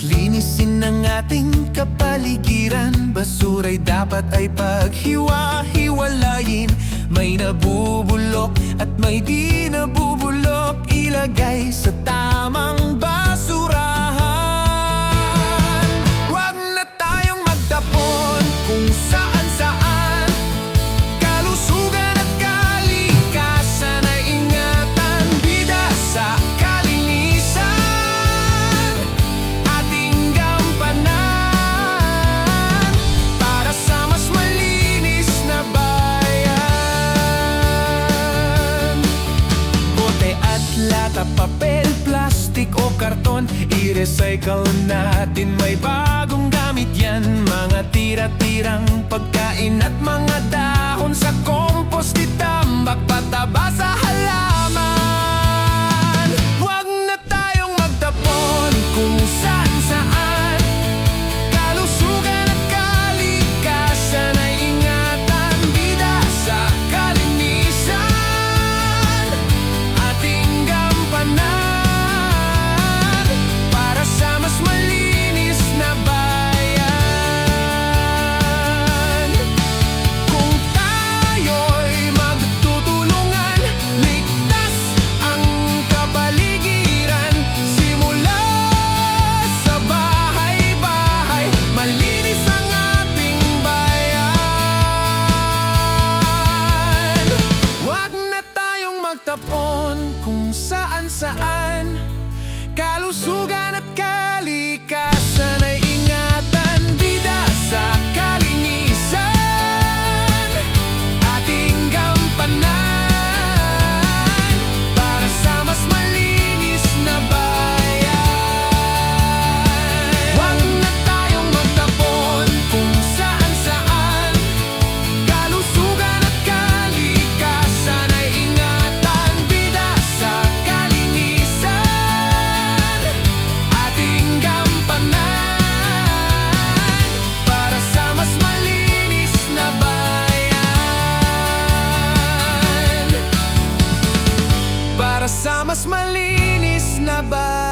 Linisin ang ating kapaligiran. Basura'y dapat ay paghiwa-hiwalayin. May nabubulok at may di nabubulok, ilagay sa tamang basurahan. Huwag na tayong magtapon kung saan-saan. Kalusugan at kalikasan ay ingatan. Bida sa kalinisan, ating gampanan para sa mas malinis na bayan. Bote at lata, papel, plastik o karton, i-recycle natin, may bagong gamit yan. Mga tira-tirang pagkain at mga dahon sa compost, itambak pataba sa halaman. Huwag na tayong magtapon kung saan-saan. Kalusugan at kalikasan ay ingatan. Bida sa kalinisan, ating gampanan para sa mas malinis na bayan. Kung tayo'y magtutulungan, ligtas ang kapaligiran. Simula sa bahay-bahay, malinis ang ating bayan. Huwag na tayong magtapon kung saan-saan. Kalusugan at kalikasan ay ingatan. Bida sa kalinisan, ating gampanan para sa mas malinis na bayan. Huwag na tayong magtapon kung saan-saan. Kalusugan at kalikasan ay ingatan. Bida sa kalinisan, ating gampanan para sa mas malinis na bayan. Para sa mas malinis na bayan.